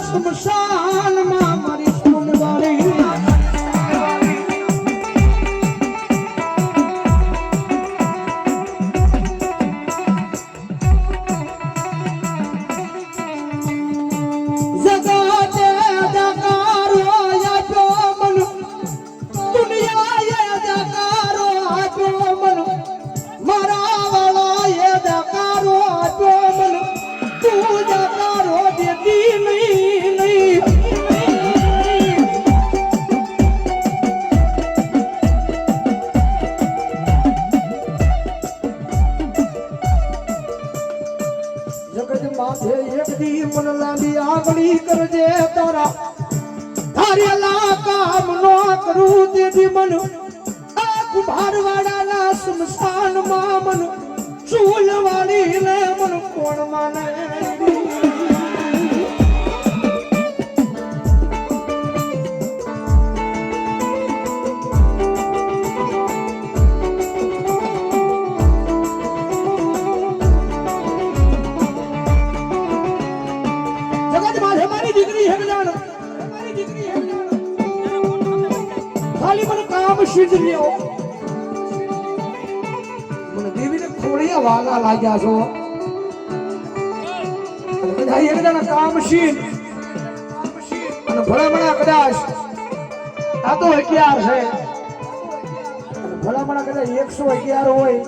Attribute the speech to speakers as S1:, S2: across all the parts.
S1: સ્મશાનમાં મારી સોનવાળી કરજે તારા ધારેલા કામ નો કરું તેથી મન આ કુંભારવાડાના સ્મશાનમાં મન ચૂલવાળી ને મન કોણ માને સિદ્ધ લ્યો મને દેવીને ખોળિયા વાગા લાગ્યા છો અને બધા એકદાના કામશીલ અને ભલામણા કદાચ આ તો 11 છે અને ભલામણા કદાચ 111 હોય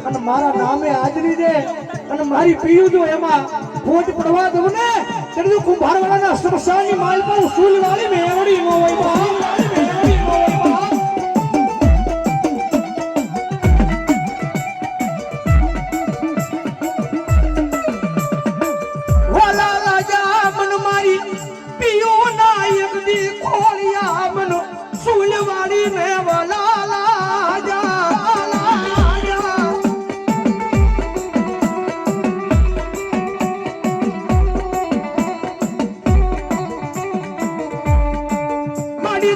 S1: અને મારા નામે હાજરી દે અને મારી પીયું જો એમાં ખોટ પડવા દઉં ને ત્યારે કુંભારવાડાના સ્મશાનની માલ પર સૂલવાળી મેવડી ન હોય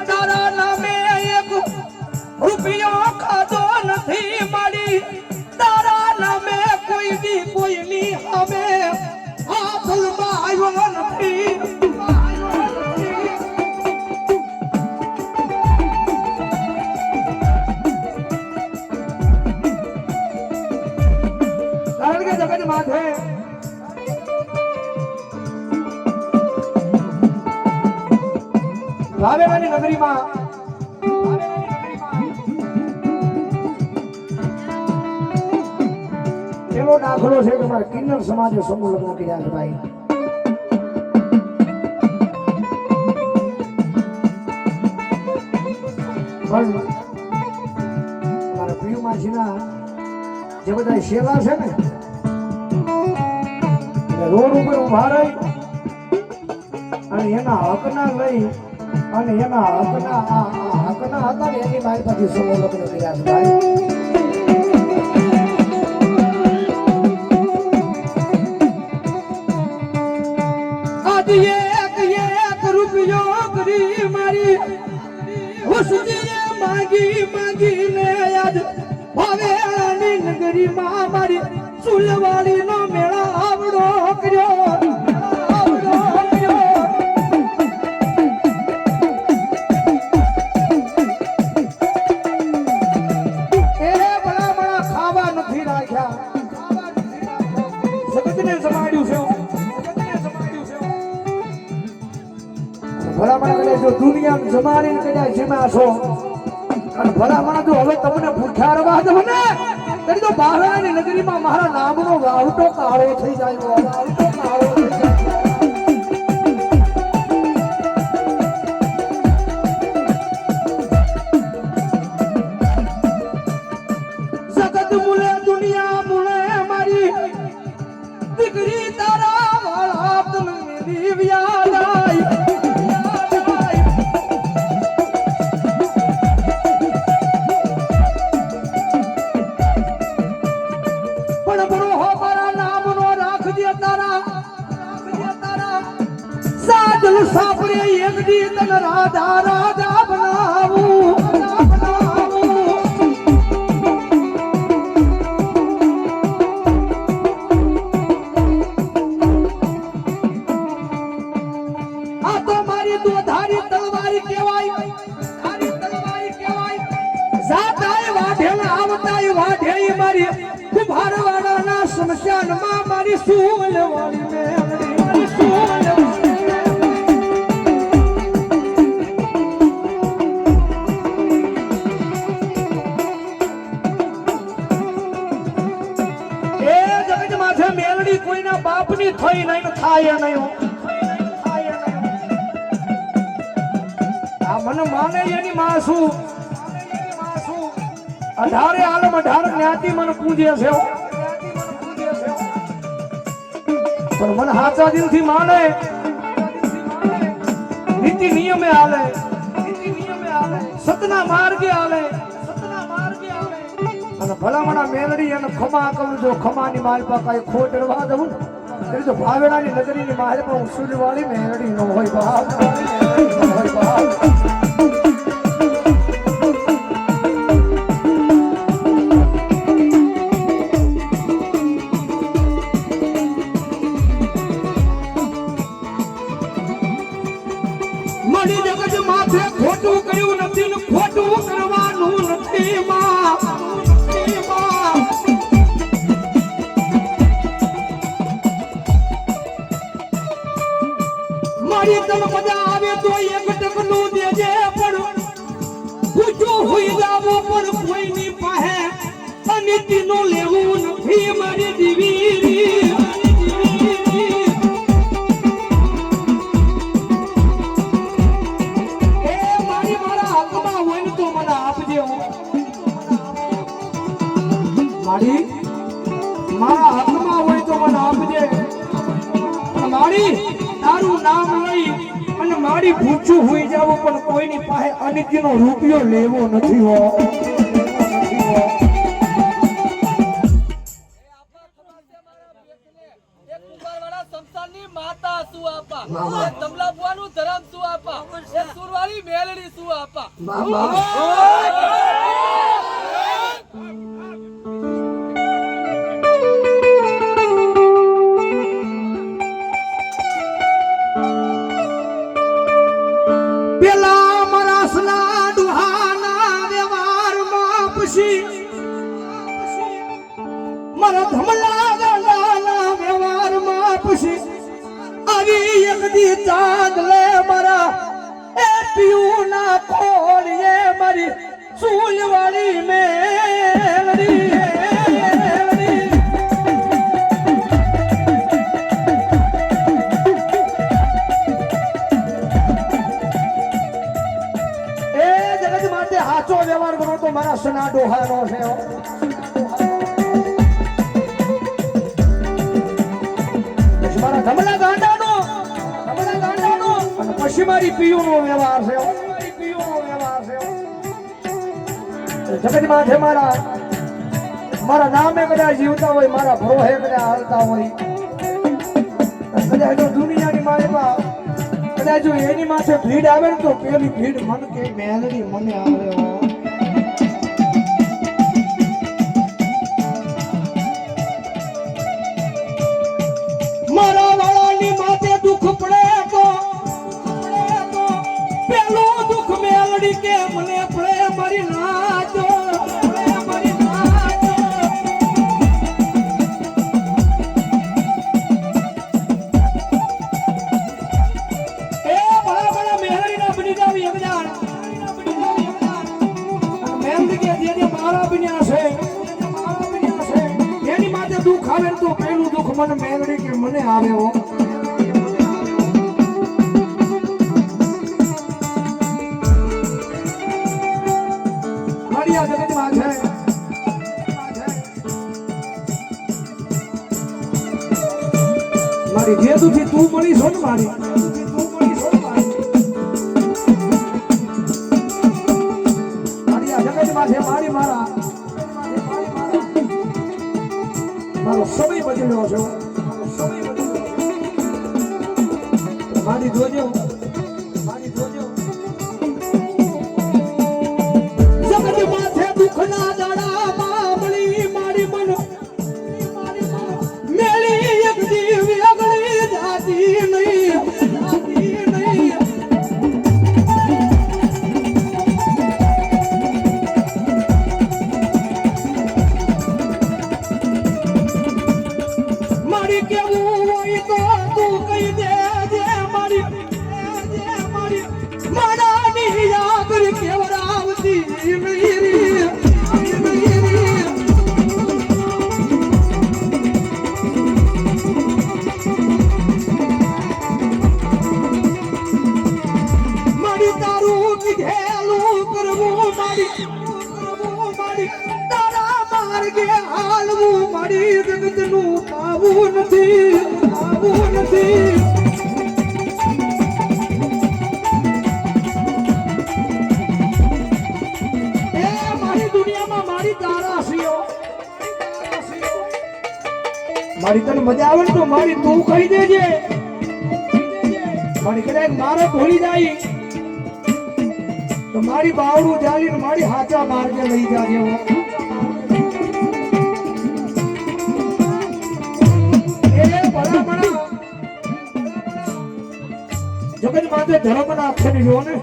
S1: તારા નામે એક રૂપિયો ખાધો નથી મારી તારા નામે કોઈ દી કોઈની સામે હાથ લંબાવ્યો નથી કારણ કે જગત માથે ભાવેવાની નગરીમાં એવો દાખલો છે કે મારા કિન્નર સમાજે સમૂહ લગ્ન કર્યા છે ભાઈ પણ મારા પ્રિય માસીના જે બધા શેલા છે ને રોડ ઉપર ઉભા રહી અને એના હકના લઈ અને એના હકના હતા ને એની મારી પાસે સમૂહ લગ્ન કર્યા છે ભાઈ એક રૂપિયો કરી મારી વસતીએ માગીને યાદ ભાવેલાની નગરીમાં મારી ચૂલવાળીનો મેળા આવડો કર્યો ભલામણા જો દુનિયા જમાડીને કદાચ જીમા છો અને ભલામણા જો હવે તમને ભૂખ્યા રવા દો ને ત્યારે તો બહારની નગરીમાં મારા નામનો વાવટો કાળો થઈ જાય વાવટો કાળો થઈ જાય જગત મુલે દુનિયા મુલે મારી દીકરી તારા વાળા તને દીવ્યા જાય સાપરે એક દી તન રાધા રાધા બનાવું આ તો મારી દોધારી તલવારી કહેવાય, ધારી તલવારી કહેવાય. જાતાય વાઢેલા આવતાય વાઢેઈ મારી કુંભારવાડાના સ્મશાનમાં મારી સુવલવાળી મેલડી, મારી સુવલવાળી. મેલડી કોઈના બાપની થઈ નહીં થાય નહીં. આ મને માને એની માં શું, 18 આલમ 18 જ્ઞાતિ મને પૂજે છે, પણ મને સાચા દિલથી માને, નીતિ નિયમે હાલે, સતના માર્ગે હાલે, અને ભલામણા મેલડી અને ખમા કરું, જો ખમાની માલ પર કઈ ખોટ રવા દઉં ને તો ભાવેણાની નગરીની માલ પર હું સુરવાળી મેલડી નો હોય બાપ, હોય બાપ. મળી જગત માથે ખોટું કર્યું નથી ને ખોટું કરવાનું નથી માં. મારી તન મજા આવે તો એક ટકનું દેજે, પણ પૂછું હોઈ જાવું પણ કોઈની પાસે અનિતિનું લેવું નથી મારી દીવી. એ મારી મારા હકમાં હોય ને તો મને આપજે, મારી મારા હકમાં હોય તો મને આપજે. મારી તારું નામ લઈ અને મારી ભૂચું હોઈ જાવ પણ કોઈની પાસે અનિતિનો રૂપિયો લેવો નથી હો.
S2: માતા શું આપા, તમલા બુવાનું ધરમ શું આપા, સુરવાળી મેલડી શું આપા.
S1: પેલા મરાસના ડુહાના વ્યવહારમાં પછી મારા ધમલા ગાંડાના વ્યવહારમાં પછી આવી એક દી ચાંદ લે મારા એ પીયુના ખોળીએ મારી સુલવાળી મેલડી. સાચો વ્યવહાર કરો તો મારા સના ડોહાનો છે. મારા ધમલા ગાંડાનો અને પછી મારી પીયુનો વ્યવહાર છે, મારી પીયુનો વ્યવહાર છે. જગતમાં છે મારા નામે કદાચ જીવતા હોય, મારા ભરોહે કદાચ હાલતા હોય, કદાચ જો દુનિયાની માળેમાં કદાચ જો એની માથે ભીડ આવે ને તો પેલી ભીડ મન કે મેલડી મને આવે. મારા વાળાની માથે દુઃખ પડે તો પેલું દુઃખ મેલડી કે મને પડે મારી નાચો, મારી નાચો. એ ભલા ભલા મેલડીના બની જાવ યજ્ઞાન, મેલડી કે જે મારા બન્યા છે એની માથે દુઃખ આવે તો પેલું દુઃખ મને મેલડી કે મને આવે હો. મારી આ જગતમાં છે મારી જે દુઃખી તું મળી છો ને, મારી મારી આ જગતમાં છે મારી મારા મારો સમય બદલ્યો છે, મારી જોજો, મારી જોજો. જગત માથે દુઃખના દાડામાં મળી મારી મન મેલી એક દીવી અગળી જાતી નહીં. મારી તારા માર્ગે હાલવું મારી જગતનું પાવું નથી એ મારી દુનિયામાં મારી તારા સિયો મારી તને મજા આવે ને તો મારી તું કહી દેજે મારી કદાચ મારે ભૂલી જાય તો મારી બાવડું જાલીને મારી હાચા માર્ગે લઈ જાજે જગત માથે ધર્મના અક્ષરી જો ને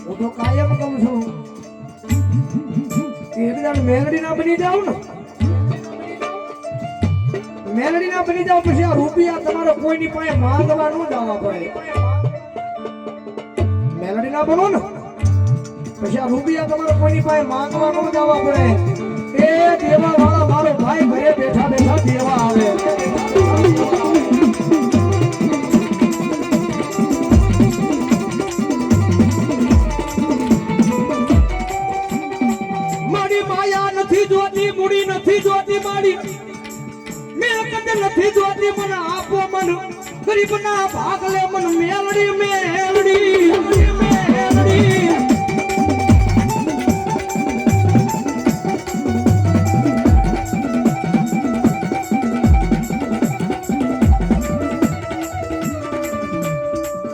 S1: હું તો કાયમ કહું છું કે એકદમ મેલડી ના બની જાવ ને મેલડી ના બની જાવ પછી આ રૂપિયા તમારો કોઈની પાસે માંગવા ન જવા પડે મેલડી ના બનો ને પછી આ રૂપિયા તમારો કોઈની પાસે માંગવા ન જવા પડે એ દેવા વાળા મારો ભાઈ ઘરે બેઠા બેઠા દેવા આવે મારી માયા નથી જોતી મૂડી નથી જોતી મારી મેલકત નથી જોતી મને આપો મન ગરીબના ભાગલે મન મેલડી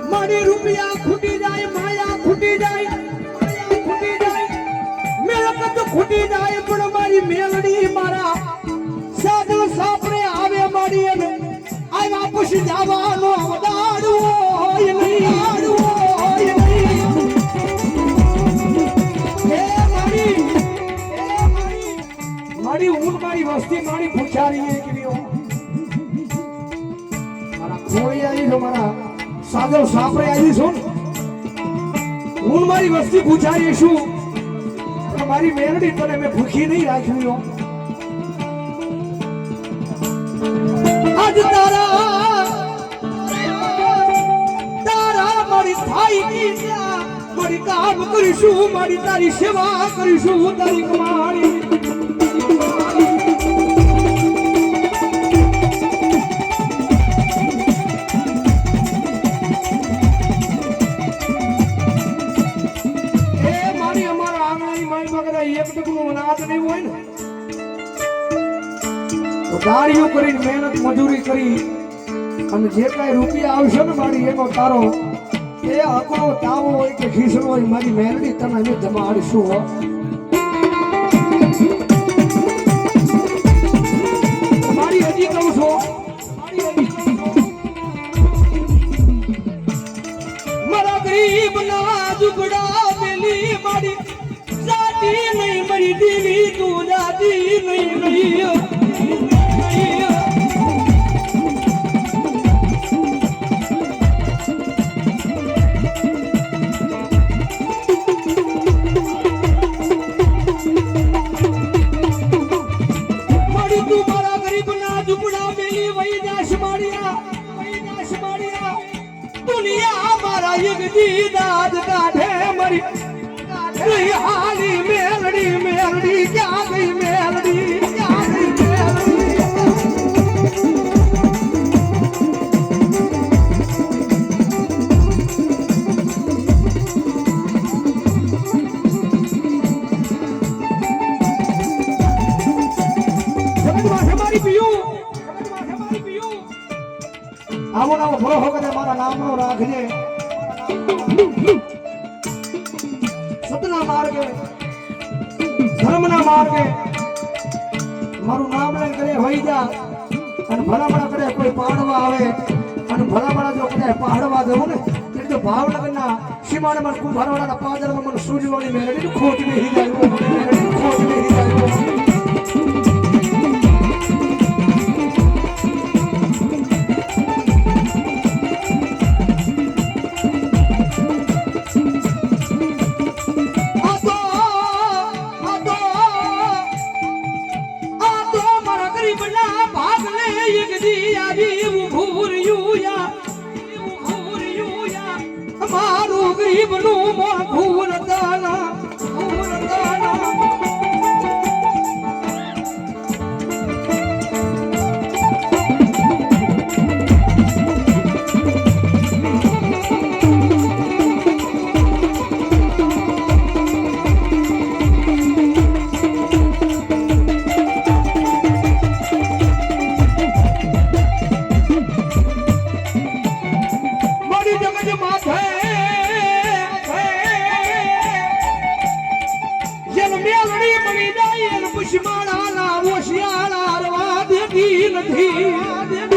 S1: મારી રૂપિયા ખૂટી જાય માયા ખૂટી જાય મેલકત ખૂટી જાય પણ મારી મેલડી મારા સાગર સાપરે આવે મારી અને આવ્યા પછી જવાનો દાડવો હોય નહીં મારી ઊંટ મારી વસ્તી મારી ભૂખ્યારી એક મારા ખોળી આવી છો મારા સાગર સાપરે આવી છો હું મારી વસ્તી ભૂખ્યારી છું પણ મારી મેલડી તને મેં ભૂખી નહીં રાખ્યું આજ તારા મારી થાઈ મારી કામ કરીશું મારી તારી સેવા કરીશું તારી કમાણી એ મારી અમારા આંગણાની મારી કદાચ એક ટકનું અનાજ નહીં હોય ને દાળીઓ કરીને મહેનત મજૂરી કરી અને જે કાંઈ રૂપિયા આવશે ને મારી એનો તારો એ હકનો તાવો હોય કે ખીસણો હોય મારી મેલડી તને અમે જમાડીશું હો મારી હજી કહું છું મારા ગરીબ ના ઝૂંપડા પેલી મારી જાતી નહીં મારી દીવી તું જાતી નહીં દુનિયા મારા યગદી દાદ કાઢે મરી ગઈ હાલી મેલડી ક્યાં ગઈ મેલડી આવો નાવો ભરો હોગને મારા નામનો રાખજે સતના માર્ગે ધર્મના માર્ગે મારું નામ લઈને કરે હોઈ જા અને ભલામણા કરે કોઈ પાડવા આવે અને ભલામણા જો કદાચ પાડવા દેવું ને એટલે જો ભાવનગરના સીમાડામાં કુંભારવાડાના પાદરમાં મને સૂજવાળી મેળવી ખોટ નહીં જાય ખોટ નહીં જાય મારું ગરીબનું મોઢું વરદાના વરદાના નથી